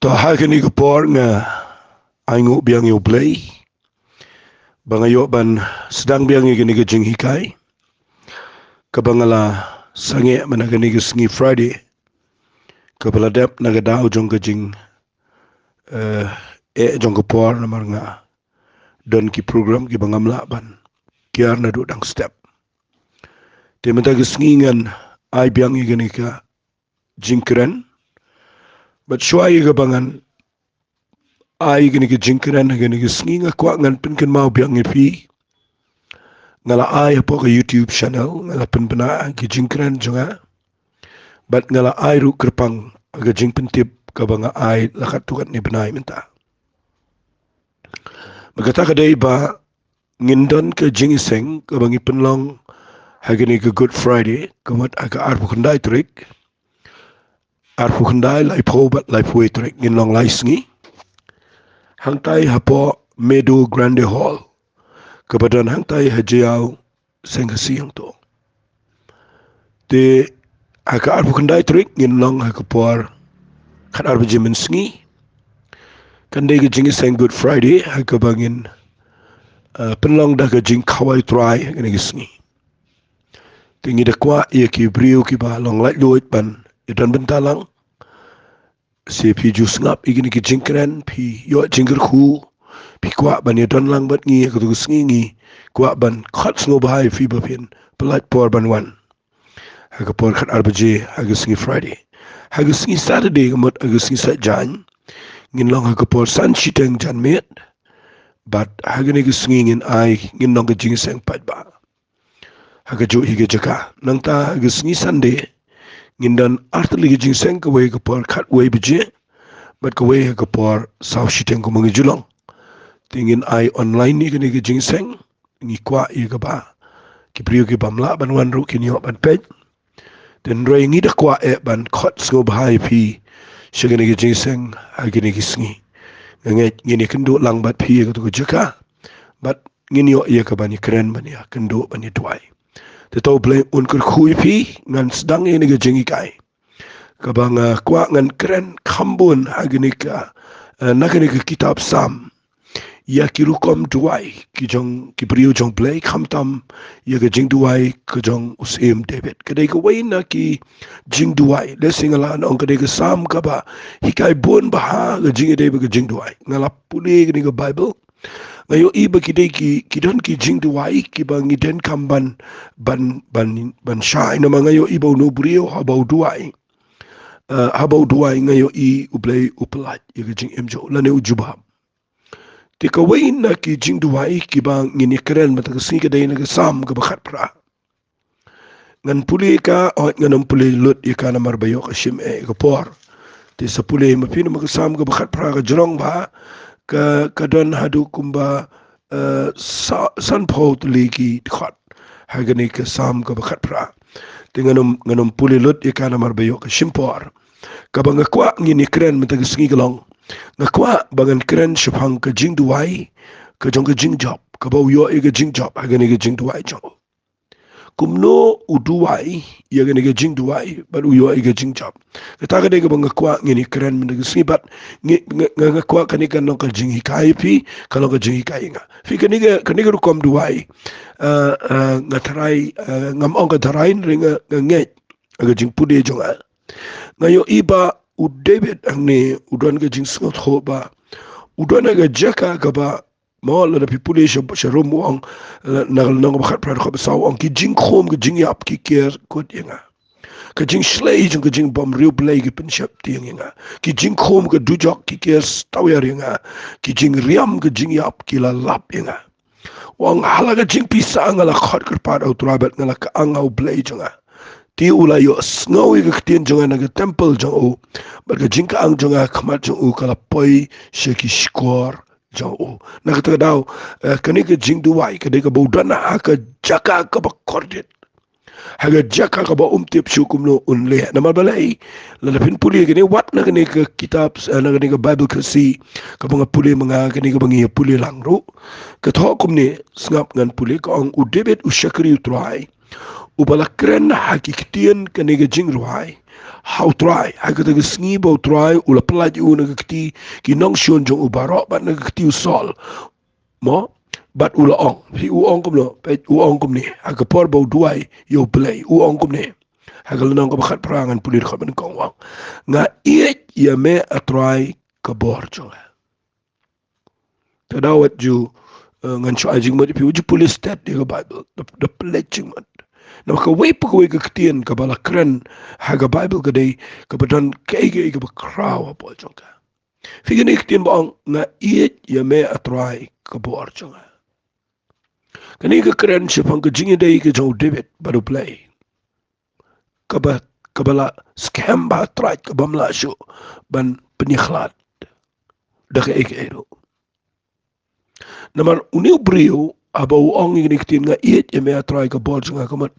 Tahagani kapor nga aingu biang yo play bangayo ban sedang biang gini ke jing hikai kabangala sange managani ke sengi Friday kabaladap nagadao jong ke jing jong kapor namar nga don ki program ki bangamla ban kiar na do dang step te menta ke sengi ngan ai biang gini ka jing keren but shwai ke bangan ai gini ke jingkran gini ke sengi nga kwa ngan pinken mau biang ngi ngala ai po ke YouTube channel ngala penpena ke jingkran jonga bat ngala ai ru kerpang aga jingpen tip ka banga ai lakat tukat ni benai minta magata ka dai ba ngindon ke jingiseng ka bangi penlong hagini ke Good Friday kamat aga arpu kandai lai po bat lai po trik nginlong lai sengi hangtai hapo Meadow Grande Hall kebadan hangtai hajiau senggasi yang to te haka arpu kendai trik ngin long haka puar kat arpu jimin sengi kandai ke jingi seng Good Friday haka bangin penlong dah ke jing kawai try kene ke sengi tingi da kwa ia ki brio ki ba long lai loit ban idan bentalang si pi jus ngap igini ki jing keren pi yo jingger khu pi kwa ban idan lang bat ngi ka tu sengi ngi kwa ban khat sngo bahai fi ba pin pelat por ban wan haka por kat arbaje haka sengi Friday haka sengi Saturday ngamot haka sengi sat jan ngin long haka por san shiteng jan met but haka ni sengi ngin ai ngin long ka jing seng pat ba haka jo higa jaka nang ta haka sengi Sunday ngin dan artali ka jing seng ka way ka por kat way bije but ka way haka por saw shiteng ko mangi julong tingin ai online ni ka jing seng ngi kwa i ka ba ki priyo ki bamla ban wan ru kin yo ban pej den roi ngi da kwa e ban khot sngo bahai pi shagani ki jingseng agini ki sngi nge ngini kendo lang bat pi ka to jaka bat ngini yo ye ka bani kren bani kendo bani twai te to play un kur khui pi ngan sedang ini ka jingi kai ka banga kwa ngan kren khambun agini ka nakani ka kitab sam ya kirukom duai ki jong ki brio jong play khamtam ya ga Jingduwai ka jong usim David kadai ka waina ki Jingduwai le singala nong kadai ka sam ka ba hikai bon ba ha ga jingi dei ba ga Jingduwai ngala puli ni ga Bible ngayo iba ki dei ki don ki Jingduwai ki ba ngiden kamban ban shai na ngayo iba no brio habau duai ngayo i uplay uplat ya ga jing emjo la ne ujubam tika wain na ki Jingduwai ki bang ngini keren mata ka singa dai na ka sam ka bakhat pra ngan puli ka o ngan puli lut ika na marbayo ka shim e ka por ti sa puli ma pin ma ka sam ka bakhat pra ka jrong ba ka don hadu kumba san pho tuli ki khat hagani ka sam ka bakhat pra ti nganum puli lut ika na marbayo ka shim por ka bang kwa ngini keren mata ka singa long ngakwa bangan keren shapang ka Jingduwai ka jong ka Jingjop ka bau yo e ka Jingjop agani ka Jingduwai jong kumno uduwai ya gani ka Jingduwai but uyo e ka Jingjop ka ta ka de ka bang ngakwa ngini keren men ka sibat ngakwa kani ka no ka jinghikai pi ka no ka jinghikai nga fi kani ka rukom duwai ngatarai ngam ong ka tarai ringa nget aga jingpude jonga ngayo iba u David angne udon ga jing sngot ho ba udon ga jaka ga ba mo la pipule sharum wong nagal nang ba khat pra ko saw on ki jing khom ga jing yap ki ker ko dinga ka jing shlei jing ga jing bom riu blai ga pin shap dinga ki jing khom ga dujok ki ker stawer dinga ki jing riam ga jing yap ki la lap dinga wong hala ga jing pisang la khat kar pa au trabat ngala ka angau blai jinga ti ula yo sngowi ka ktien jonga na ka temple jong u bar ka jingka ang jonga khamat jong u kala poi sheki shkor jong u na ka daw kani ka Jingduwai ka de ka bodana ka jaka ka ba kordit haga jaka ka ba umtip shukum no unle na malbalai la lapin puli gani wat na kani ka kitab na kani ka Bible ka si ka mga puli mga kani ka bangi puli langro ka thokum ni sngap ngan puli ka ang u David u shakri utrai ubala keren hakiktian kaniga Jingduwai how try aga taga sngi bo try ula pelaj u naga kti ki nong shon jong ubaro bat naga kti usol mo bat ula ong fi u ong kum no pe u ong kum ni aga por bo duai yo play u ong kum ni aga nong ko bakhat prangan pulir khaben kong wang nga iet ya me a try ka bor jonga tadawat ju ngan cho ajing mo pi uji police stat di bible the pledging man na ka wei pa ka ktien ka bala kren haga bible ka dei ka badan kege ka ba kraw po jonga figini ktien ba nga iet ya me a try ka bor jonga kani ka kren se pang ka jingi dei ka jo david baru play ka ba ka bala scam ba try ka bamla sho ban peniklat da ka ero namar uniu brio aba uong ingin ikitin nga iet ya mea try ka bol nga kamat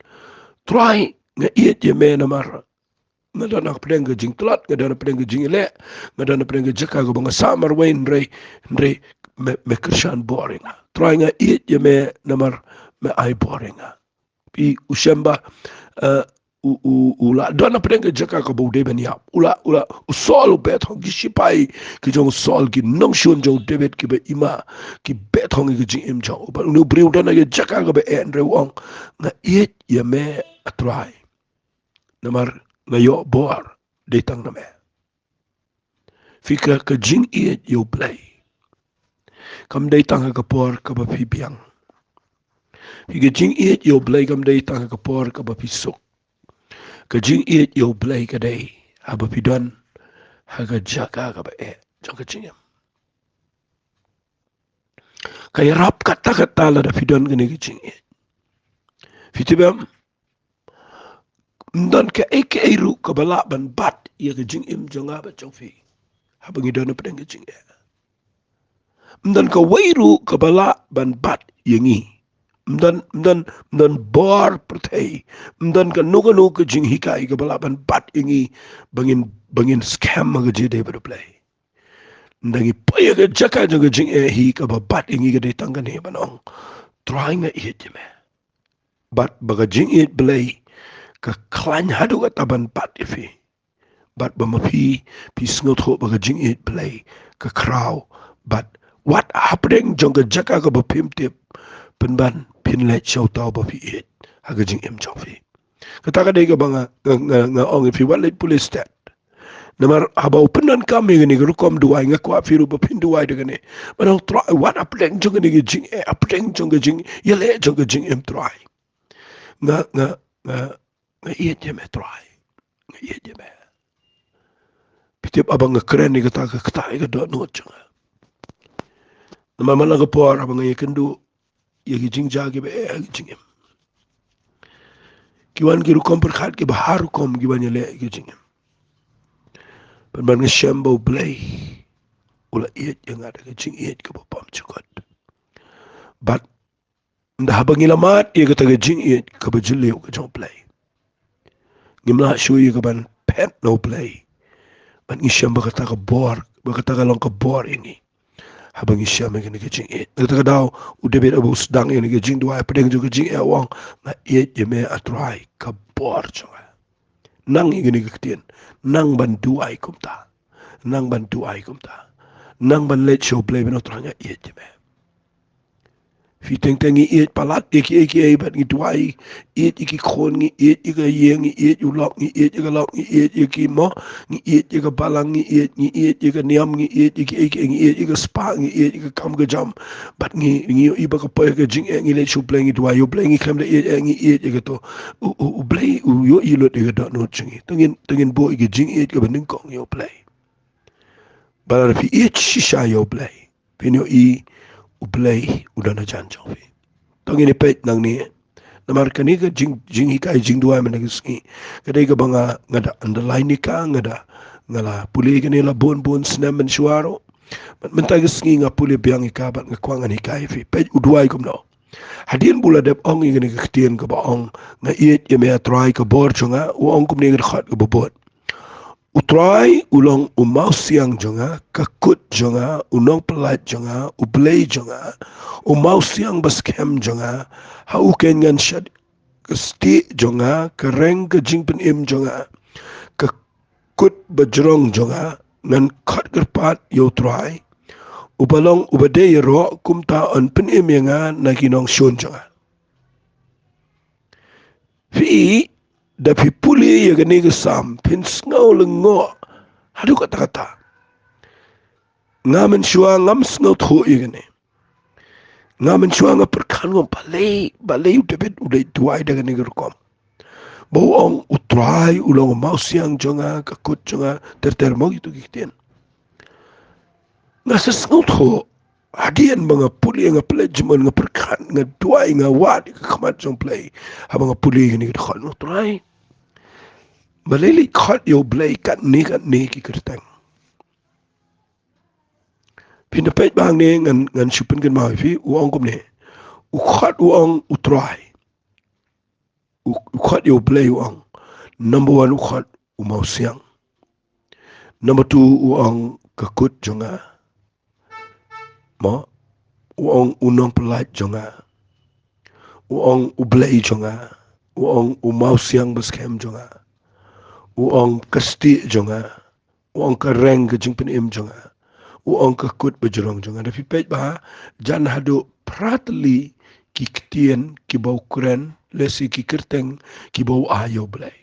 try nga iet ya mea namar nga dana pedeng ka jing telat nga dana pedeng ka jing ile nga dana pedeng ka jaka ka banga samar wain re me krishan boring try nga iet ya mea namar me ai boring pi ushamba ula dana pedeng ka jaka ka baude ben yap ula usol bet hong gishipai ki jong sol ki nong shun jong david ki be ima ki bet hong ki jing im jong ba nu briu dana ka jaka ka be andre wong nga iet ya me atrai namar nga yo bor de tang na me fika ka jing iet yo play kam de tang ka por ka ba pi biang fika jing iet yo play kam de tang ka por ka ba pi sok ka jing iet yo play ka day haba pidon haga jaka ka ba jong ka jingam kay rap kata la da pidon gani ka jing iet fitibam mdan ka eru ka bala ban bat ya ka jing im jonga ba jong fi haba ngi don pa ka jing iet mdan ka wairu ka bala ban bat yangi mdan bor pertai mdan ka nuga ka jing hikai ka bala ban bat yangi bangin scam ga jide ba play ndangi paya ga jaka jaga jing hi ka ba bat yangi ga de tangan he banong trying a it me bat baga jing it play ka klan hadu ga taban bat ifi bat ba mapi pi sngot ho baga jing it play ka kraw but what happening jonga jaka ka ba pimtip penban pinlet show tau ba fi it haga jing em chau fi kata ka dei ka banga nga ong fi walit police stat namar habau penan kami gani rukom duai nga kwa firu ba pin duai de gani manang try what happening jonga ni jing happening jonga jing yele jonga jing em try nga iya je me try nga iya je me pitip abang nga keren ni kata ka do no jonga namar malaga por abang nga yakendu yagi jing jagi be jing em kiwan ki rukom perkhat ki bahar rukom kiwan yele ki jing em penban nga shambo play ula iet yang ada ke jing iet ke bapam cukot but ndah habang ilamat ia kata ke jing iet ke bajulio ke jong play ngimla shui ke ban pet no play ban ngisham kata ke bor kata ke long ke bor ini habang ngisham ke jing iet kata ke daw udah bet abu sedang ini ke jing dua pedeng juga jing wang na iet je me atrai ke bor jonga nang ini ke ketien nang ban duai kumta nang ban duai kumta nang ban let show play beno tranya iet je me fi tengi iet palat eki bat ngi duai iet iki khon ngi iet ika yeng ngi iet ulok ngi iet ika lok ngi iet iki mo ngi iet ika balang ngi iet ika niam ngi iet iki ngi iet ika spa ngi iet ika kam ga jam bat ngi iba ka pa ka jing ngi let show play ngi duai yo play ngi kam da iet ngi iet ika to u play yo ilot ika da no chingi tengin bo ika jing iet ka banding kong yo play balar fi iet shisha yo play pinyo u play udana janjong fi tong ini pet nang ni namar kani ka jing hikai jing dua mana kiski kadai ka banga ngada underline ni ka ngada ngala puli kani la bon snam men shuaro mentag kiski nga puli biang ikabat nga kwangan hikai fi pet udwai kum no hadin bula dep ong ngini ka ktien ka ba ong nga iet ye me try ka bor chunga u ong kum ni nga khat ka bobot utrai ulong umau siang jonga kakut jonga unong pelat jonga ublay jonga umau siang baskem jonga hauken ngan shad kesti jonga kereng ke jingpen im jonga bajrong jonga ngan khat gerpat yo try ubalong ubade ro kumta on penemenga naginong shon jonga fi da fi puli ya gani ga sam pin sngaw lengo hadu kata kata ngamen shua ngam sngaw tho ya gani ngamen shua nga perkan ngom balai udebet udai tuai da gani gerkom bau ong utrai ulong mau siang jonga kakut jonga ter mo gitu gitien ngasa sngaw tho hadian mga puli nga pledgeman nga perkan nga tuai nga wad ka kamat jong play ha mga puli gani ga khol utrai balili khat yo blay kat ni ki kertang pinapet bang ne ngan supin kan mai fi uang kum ne u khat uang utrai u khat yo blay uang number 1 u khat u mau siang number 2 uang kakut jonga mo uang unong pelat jonga uang u blay jonga uang u mau siang baskem jonga uang kasti jonga uang kareng ke jingpin im jonga uang kakut bajrong jonga da pipet ba jan hadu pratli ki ktien ki bau kuren lesi ki kerteng ki bau ayo blay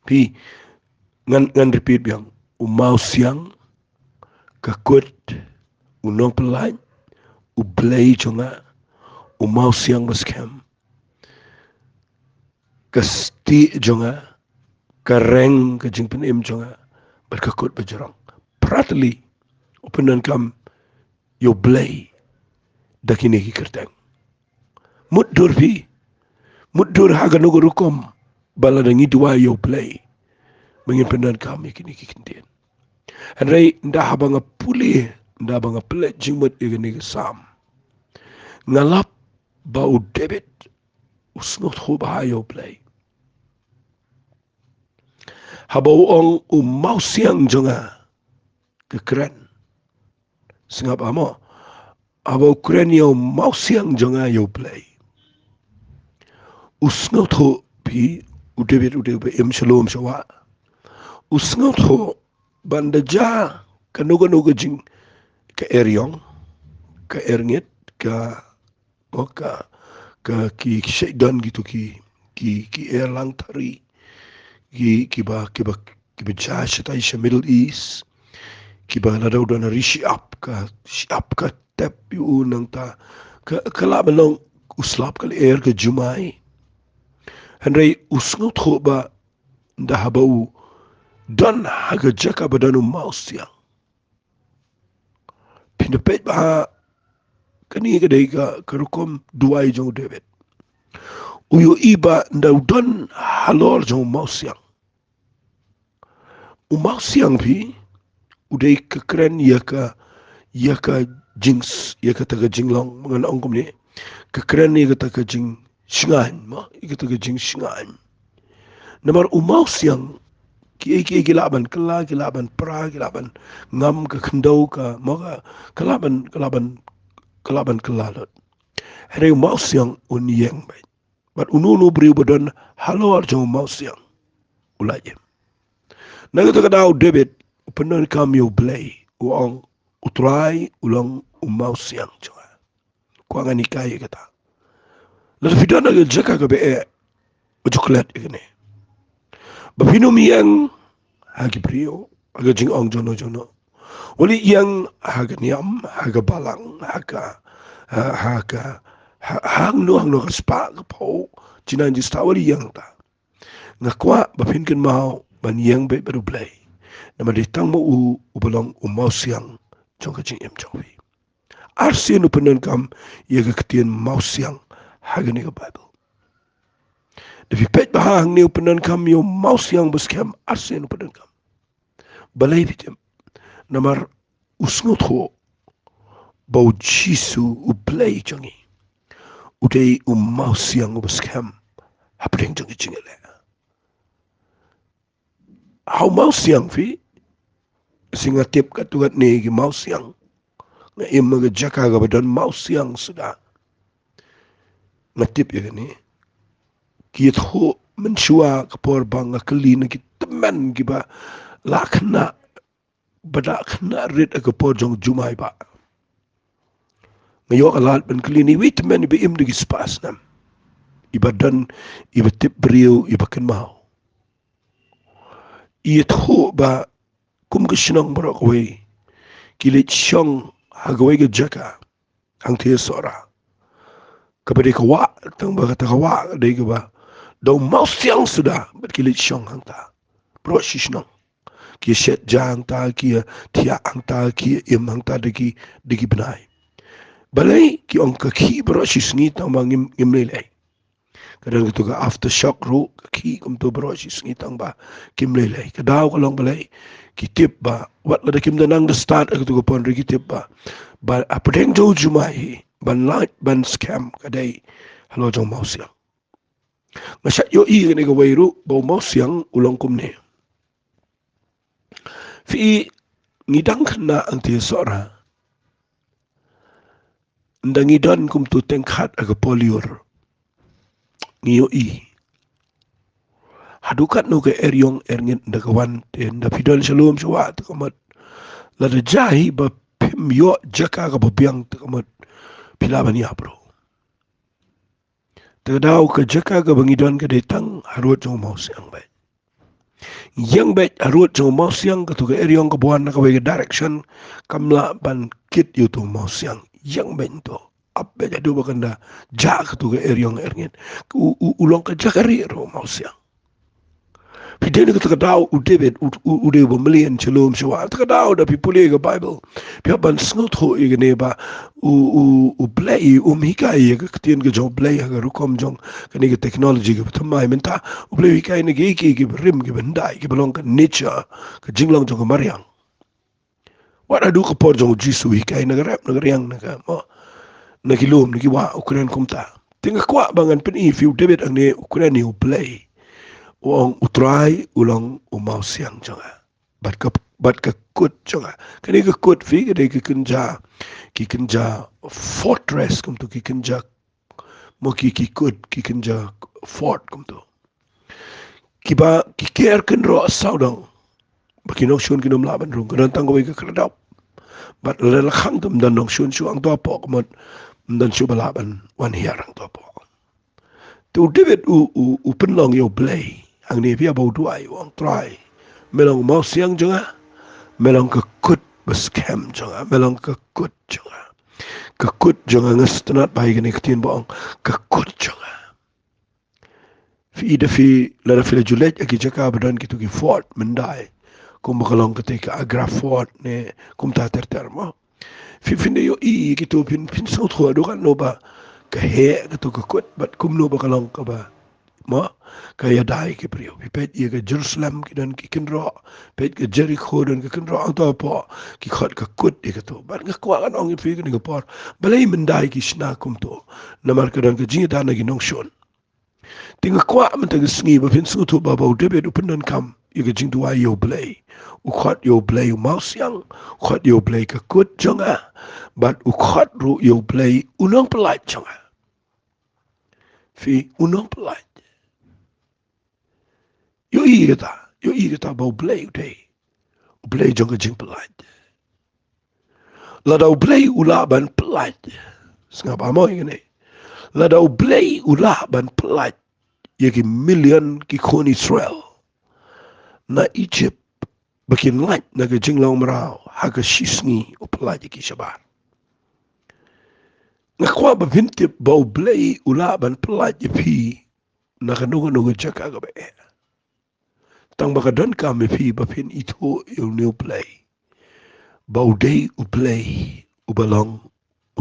pi ngan repeat biang umau siang kakut unong pelai u blay jonga umau siang baskem kasti jonga kareng ke jingpin im jonga berkakut bajrong pratli upenan kam yo blay dakini ki kerteng muddur fi muddur haga nugo rukom bala dangi dua yo blay mengin penan kami kini ki kentien andai nda habanga puli nda banga pelet jingmat igani sam ngalap bau debit usngot ho ba yo blay habau ong mau siang jonga kekeren singap amo habau keren yo mau siang jonga yo blay usngot ho pi udebit im shalom shawa usngot ho banda ja kanuga jing ka eryong ka erngit ka ki shaidan gitu ki erlang tari ki ba jash ta isha Middle East ki ba la dauda na rishi up ka tep yu nang ta ka la belong uslap kal er ka jumai henry usngot ho ba nda habau dan haga jaka badanu mausia pinapet ba kani ga dai ka karukom duai jong David uyo iba ndaudan halor jong mausiang umausiang pi udai kekeren ya ka jings ya ka taga jinglong mengan ongkom ni kekeren ya ka taga jing shingan ma ya ka taga jing shingan namar umausiang ki gilaban kala gilaban pra gilaban ngam ka kendau ka maka kalaban kelalot hari umausiang unyeng bai but ununu beri badan halor jong mausiang ulajem naga taga dau David penon kam yo blay uang utrai ulang mausiang joa ko ngani kay kata la fidana ga jaka ga be ujuklet igene bapino miyang hagi brio aga jing ong jono wali yang haga niam haga balang haga hang no spa ka po jinan ji stawali yang ta ngakwa bapin kan mau ban yang be baru blay nama ditang mo u balong mau siang jong ka jing em jong vi arsin upenan kam ye ga ketien mau siang haga ni ka Bible devi pet bahang ni upenan kam yo mau siang baskem arsin upenan kam balai vitem namar usngot ho bau jisu u play jongi udai mau siang baskem hapring jongi jingele how mau siang fi singa tip ka tuat ni gi mau siang nga imaga jaka ga badan mau siang sudah ngatip ya ni kiet ho menshua kapor bang kali na ki teman giba lakna badak kena rit agapo jong jumai ba ngayo alat ben klini wit men be im digi spas nam ibadan iba tip brio iba ken mau i tho ba kum ke shnong bro ko we kilit shong hagwe ge jaka ang tie sora kabade ka wa tang ba ka wa de ge ba do mau siang sudah bet kilit shong hang ta bro shishnong ki shet jang ta ki tia ang ta ki im hang ta digi benai balai ki ong ka ki bro shisngi ta mangim imlele kadang itu ke aftershock ru ki kum tu bro shisngi tang ba kimlele kadaw kalong balai ki tip ba wat la kim danang the start aku tu pon ri tip ba apdeng jo jumai ban light ban scam kadai halo jong mau siang masya yo i ne ga wairu bo mau siang ulong kum ne fi ngidang kena anti sora ndangi don kum tu tengkat aga poliur ngiyo i hadukat no ke eryong erngin ndakawan te nda pidol shalom shwa te kamat la de jahi ba pim yo jaka ka biang te kamat pilaban ya bro te daw ka jaka ka bangidon ka detang harut jong mau siang ba yang bet harut jong mau siang ka to ke eryong ka buan na ka we direction kamla ban kit yu to mau siang yang ben to abbe jadu bakanda jak to ke eryong erngin ulong ka jakari ro mau siang pidene ka daw u David u de million shalom shwa ka daw da pipule ga bible pia ban snot ho i ne ba u play mika i ga tien ga jong play ga rukom jong ka ni ga technology ga thamai menta u play ka ni ga ki rim ga bandai ga belong ka nature ka jinglong jong mariang what adu ka por jong jisu i ka na ga rap na ga riang na ga mo na kilom ni wa ukren kumta tinga kwa bangan pen i fiu David ang ne ukren ni u play uang utrai ulang umau siang jonga bat ka kut jonga kani ka kut fi ki kenja fortress kum tu ki kenja mo ki kut ki kenja fort kum tu ki care ken ro saudang bakino shun kinom laban rung kan tang ko ka kradap bat le la khang tum dan nong shun ang to po kom dan shu balaban wan hiarang to po tu David u penlong yo play ang ni pia bau duai wang try melong mau siang jonga melong ka kut bas scam jonga melong ka kut jonga ngestenat bai gani ketin boang ka kut jonga fi la fi julet aki jaka badan kitu ki fort mendai kum bakalong ketika agra fort ne kum ta terma fi finde yo i kitu pin so tho do kan no ba ka he kitu ka kut bat kum no bakalong ka ba mo kaya dai ki priyo pet ye ke Jerusalem ki dan ki kinro pet ke Jericho dan ki kinro ang to po ki khot ka kut ye to ban ka kwa kan ong fi ki por balai mendai ki shna kum to namar ka dan ka jinga dan ki nong shon tinga kwa man ta sngi ba fin su to ba ba de be du pendan kam ye ke Jingduwai yo blay u khot yo blay u mau siang khot yo blay ka kut jonga bat u khot ru yo blay unong pelai jonga fi unong pelai yo i ta bau blay u blay jonga jing pelai la dau blay ula ban pelai sngap amo ngene la dau blay ula ban pelai ye ki million ki kon Israel na Egypt bakin light na ka jinglaw marao haga shisni u pelai ki shabar na kwa ba vinti bau blay ula ban pelai pi na ka nuga jaka ga be tang baka don ka me pi ba pin ito yung new play bau day u play u balong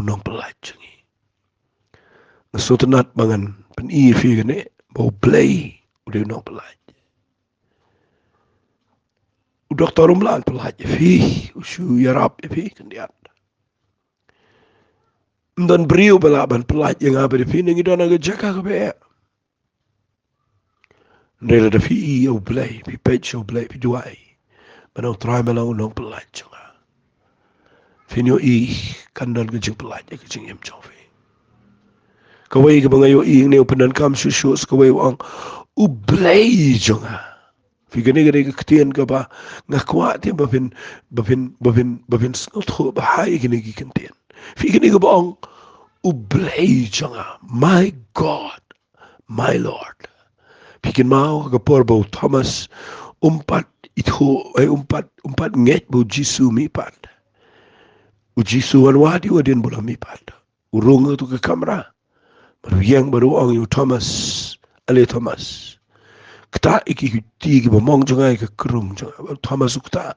unong pelai changi na sotanat mangan pen i fi gane bau play u de unong pelai u doktor umlan pelai fi u shu yarap fi kandiat dan beriu balaban pelai yang apa de fi ngi don aga jaka ga be Nela da fi o play, fi page o play, fi duai. Mana o try mala o nong pelai chunga. Fi nyo i kandan ke jing pelai ke jing em chong fi. Kawai ke bangayo i ne o penan kam shu kawai wang u play chunga. Figani gani ketien ka ba ngakwa ti bapin snotho ba hai gani ki ketien. Figani ka bong ublay janga. My God, my Lord. Pikin mau ka porbo Thomas umpat umpat nget bo Jisu mi pat. U Jisu wan wadi wadin bola mi pat. Urung tu ke kamera. Baru yang baru ang yu Thomas ale Thomas. Kta iki tigi ba mong janga ke kerung janga Thomas ukta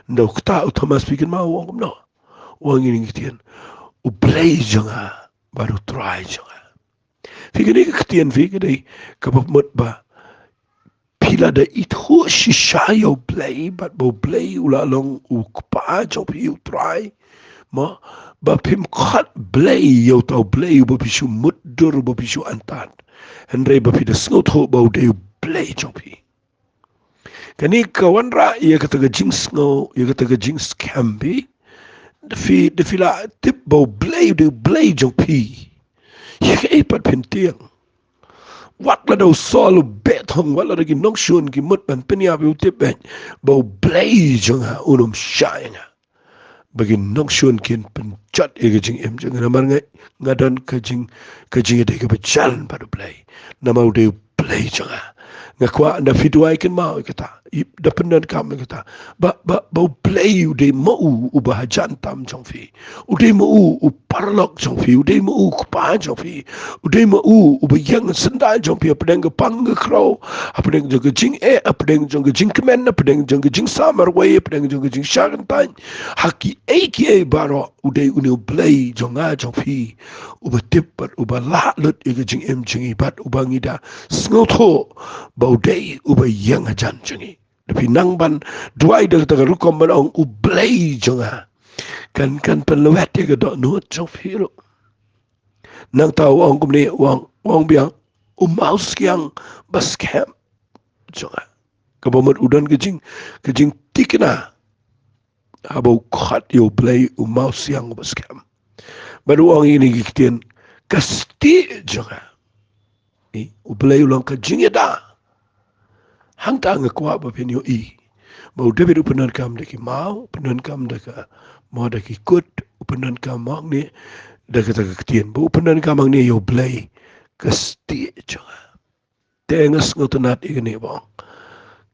ndo kta Thomas pikin ma wong no wong ini kitien u play janga baru try janga fikin iki kitien fikin ka ba mut ba pila da itu shishayo play but bo play ula long u kpa jo pi u try ma ba pim khat play yo tau play bo pisu muddur bo pisu antat henry ba pi da snot ho bo de play jo pi kani kawan ra ia kata ke jings ngo ia kata ke jings cambi de fila tip bo blay jong pi ia ke ipat pentiang wat la do sol bet hong wala de nong shun ki mut ban penia bi tip ben bo blay jong ha unum shine bagi nong shun kin pen chat e ke jing em jong na mar ngai ngadan ke jing de ke bajalan pada blay nama de blay jong ha ngakwa anda fituai kin mau kata da pendan kam kata ba play de mau ubahajan tam jong fi ude mau u parlok jong fi ude mau kupa jong fi ude mau ubayang sendal jong fi pedang pang kro pedang jong jing pedang jong jing kemen pedang jong jing samar way pedang jong jing shagan tan haki ki baro ude unu play jong a jong fi ubatip ubala lut jing em jing ibat ubangida snotho baudai ubayang ajan jangi tapi nang ban duai dah kata rukom ban ong ublay jonga kan penlewat dia kedok nut jong firu nang tahu ong kumni wang biang maus kiang bas camp jonga kabamut udan kejing tikna abau khat yo blay maus yang bas camp baru ong ini giktian kasti jonga ublay ulang kejing eda hang ta ngakwa ba penyo mau David upenan kam deki mau upenan kam deka mau deki kut upenan kam mau ni deka ketien bu upenan kam ni yo blay kasti jonga tengas ngotonat igni bang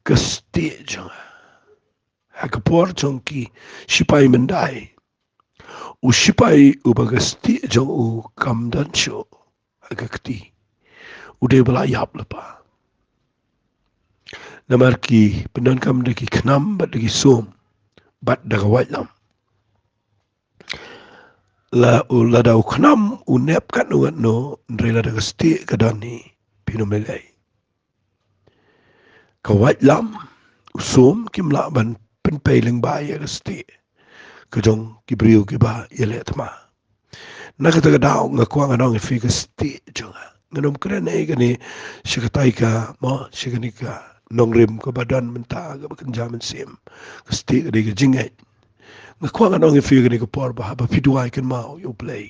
kasti jonga hakapor jongki sipai mendai u sipai u bagasti jong u kam dan sho hakakti ude belayap lepa namarki penan kam deki kenam bat deki som bat daga wajlam la dau kenam unep kan ugat no ndrela daga sti kadani pinomelai ka wajlam som kimla ban penpailing ba ya sti kajong kibriu kiba yele tma nakata dau ngakwa nganong fi ka sti jonga nganom kren ai gani shikatai ka mo shikanika nong rim ke badan mentah ke kenjaman sim kesti ke dia jingai ngakwa nganong fi ke ke por ba fiduai kan mau you play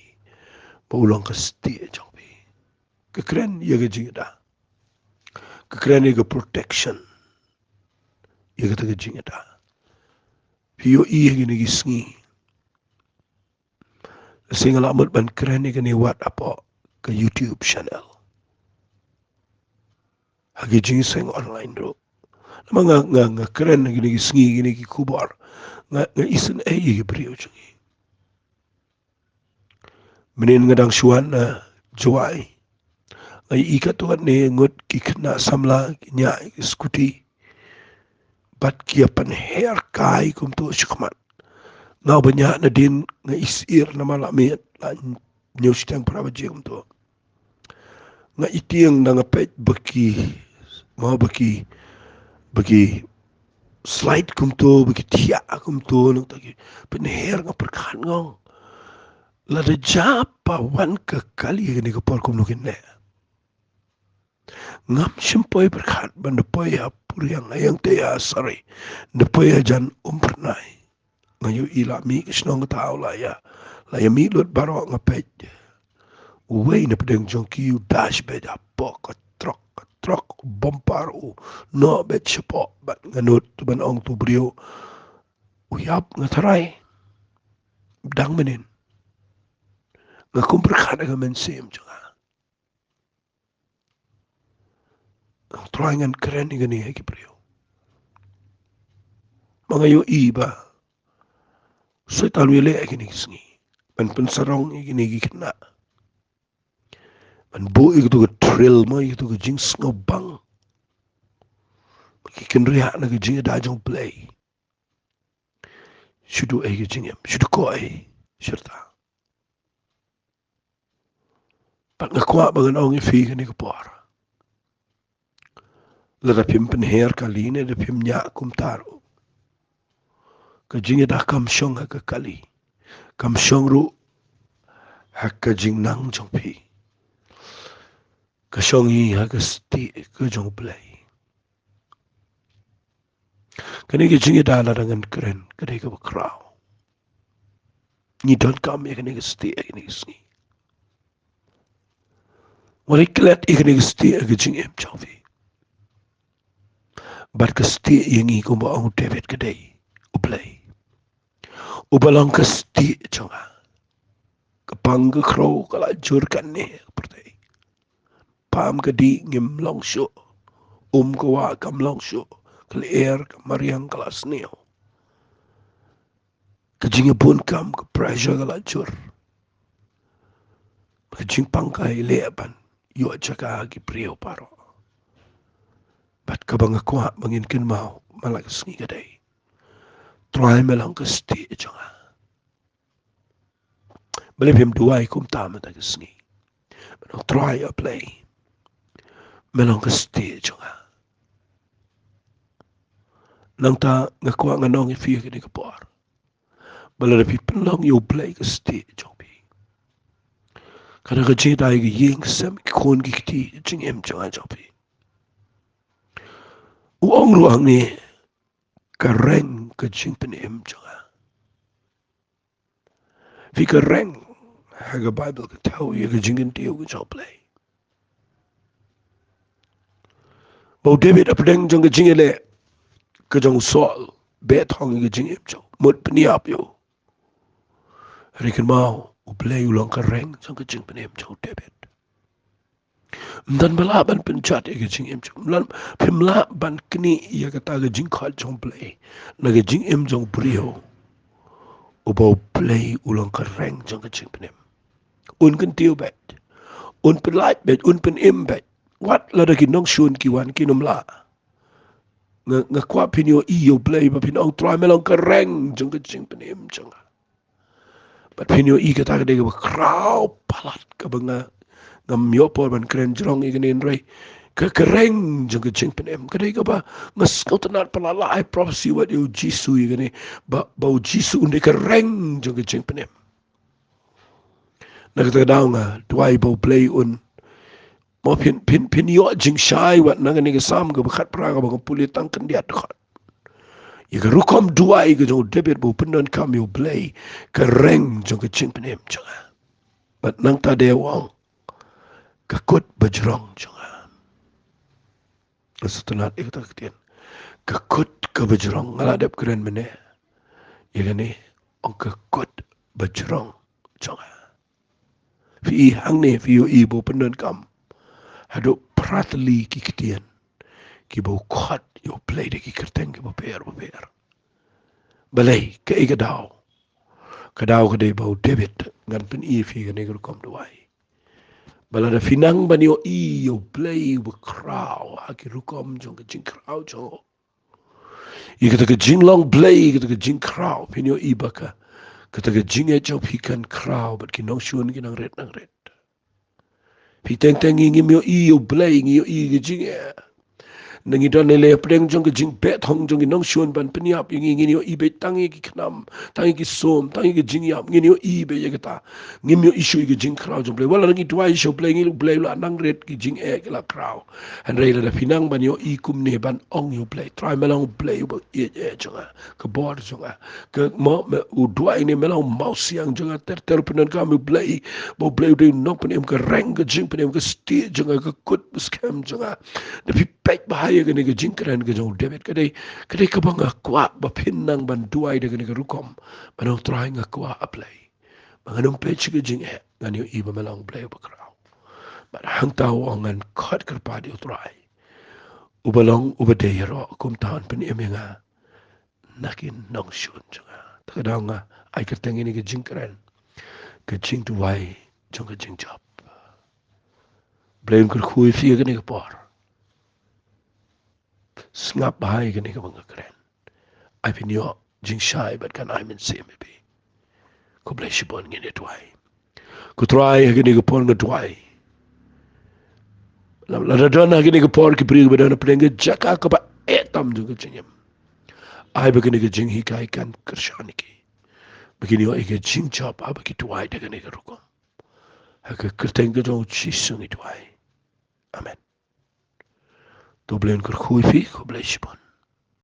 ba ulang kesti jong bi ke keren ye ke jingda ke keren ye ke protection ye ke jingda pio i ye ni gisngi singala mut ban keren ye ni wat apa ke YouTube channel hagi jing seng online do nga keren gini sngi gini ki kubar nga isen gi brio jungi menin ngadang shuan na juai ai ikatuan ne ngut ki kena samla nya skuti bat ki pan hair kai kum tu shukmat nga banya na din nga isir na malamet la nyustang prabaje kum tu nga itiang na nga pet baki bagi slide kum tu bagi tia kum tu nang tagi penher nga perkan ngong la de japa wan ka kali ni ko por kum nukin ne ngam simpoi perkan ban de poi ya puriang ayang te ya sorry de poi jan pernai ngayu ila mi kisnong tau la ya mi lut baro nga pet uwe na pedeng jong ki dash bed apok trok truk bumper no bet cepo bat nganut tuban ong tu brio uyap ngatarai dang menin ngakum berkhana ga mensim juga troangan keren igani haki brio mangayo iba soy talwile igani sngi ban pensarong igani gikna ban bu igtu ga trail mo igtu ga jing snobang kikin riha na ga jing da jong play shudu ay ga jingem shudu ko ay shirta pat ngakwa bagan ong ifi igani ga por lada pimpen her kaline da pim nya kumtaro ka jing da kam shong ha ka kali kam shong ru ha ka jing nang jong pi ka shong yi ha ka sti ka jong play kani ka jing da la dangan keren kani ka bakraw ni don't come kani ka sti kani ka sti wala klet kani ka sti ka jing em chawi bat ka sti yangi ko ba ong David kadai uplay ubalang ka sti chonga kapang ka crow kala jur kan ne pertai pam ka di ngim long sho ka wa kam long sho kal air ka mariang kala sneo ka jinga pun kam ka pressure kala jur ka jing pang ka ileban yo chaka ki prio paro bat ka bang ko bangin kin mau malak sngi kadai try melang ka sti chonga believe him duai kum tam ta ka sngi but try a play melang ka sti chonga nang ta ngakwa nganong ifi ka ni ka por bala pi penlong yo play ka sti chopi kada ka jing dai ga ying sam kon gi ti jing em chonga chopi u ong ruang ni ka reng ka jing pen em chonga fi ka reng ha ga bible ka tau ye ka jing ti ka chop play bo David apdeng jong ka jing le ka jong sol bet hong ka jing em chong mut pniap yo rikin mau u play u long ka reng jong ka jing pen em chong David dan bala ban penchat ke jing em chong lan pimla ban kni ya kata ke jing khal chong play na ke jing em jong brio u bo play ulang ka reng jong ke jing penem un kan tiu bet un pen light bet un pen em bet wat la da ki nong shun ki wan ki nom la nga kwa pinyo i yo play ba pinong try melong ka reng jong ke jing penem jong but pinyo i kata ke de ba kraw palat ka banga ngam yo por ban kren jrong ignin rai ka kereng jong ka jing penem ka dei ka ba ngas kau tenat palala I prophecy what you jisu igni ba jisu unde kereng jong ka jing penem na ka daw nga tuai ba play un mo pin yo jing shai wat na ngani ka sam ka khat pra ka ba pulit tang kan dia khat ya ka rukom duai ka jong David bo penon kam yo play kereng jong ka jing penem jong but nang ta de wang kakut bajrong jonga setelah itu taktian kakut ke bajrong ngaladap keren mene yagani ong kakut bajrong jonga fi hang ne fi yo ibo penon kam hado pratli ki kitian ki bo khat yo play de ki kerteng ki bo per balai ke igadao kadao kade bo David ngan pen i fi gane kom duai bala da finang ban yo i yo play with crowd haki rukom jong jing crowd jo i kata ka jing long play kata ka jing crowd pin yo i baka kata ka jing e jo pikan crowd but ki nong shun ki nang red pi teng teng ngi yo i yo play ngi yo i ki jing e nangi don le preng jong ke jing pet hong jong nong shun ban pniap ngi ngi yo ibe tangi ki khnam tangi ki som tangi ki jing yap ngi yo ibe ye kata ngim yo issue ki jing kraw jong play wala ngi twai show play ngi play la nang red ki jing e la kraw and re la finang ban yo I kum ne ban ong yo play try melong play bo e jonga ke board jonga ke mo me u dwai ne melong mouse yang jonga ter penan ka me play bo play de nok penem ke reng ke jing penem ke sti jonga ke kut scam jonga de pi pek bahaya ke ne ke jing kran ke jong debit ke dei ke bang kwa ba pin nang ban duai de ke ne ke rukom ban try nga kwa play manganong page ke jing e ngan yo iba melong play ba kraw but hang tau angan khot ker pa di try ubalong ubade yaro kum tan pen emenga nakin nong shun jonga takadanga ai ker tengi ni ke jing kran ke Jingduwai jong ke Jingjop blame ker khui fi ke ne ke por snap bahai ke ne ke bang kran ai pin yo jing shai but kan I min se maybe ko blai shibon ngene twai ko try ke ne ke por nge twai la dona ke ne ke por ke pri ke dona plenge jaka ke ba etam jong ke jingem ai be ke ne ke jing hi kai kan kershani ki begini yo ke Jingjop ab ke twai de ke ne ke ruko ha ke kerteng ke jong chi sung twai amen to blame ker khui fi ko blai shibon